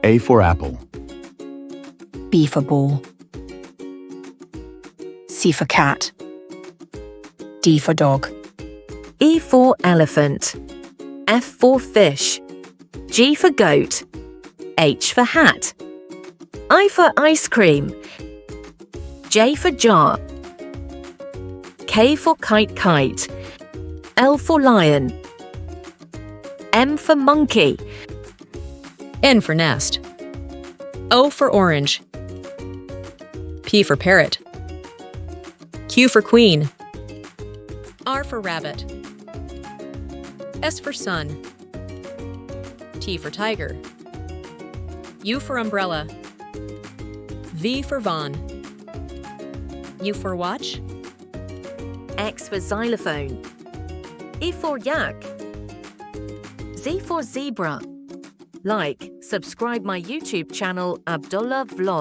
A for apple. B for ball. C for cat. D for dog. E for elephant. F for fish. G for goat. H for hat. I for ice cream. J for jar. K for kite. L for lion. M for monkey. N for nest. O for orange. P for parrot. Q for queen. R for rabbit. S for sun. T for tiger. U for umbrella. V for Vaughn. U for watch. X for xylophone. E for yak. Z for zebra. Like, subscribe my YouTube channel Abdullah Vlog.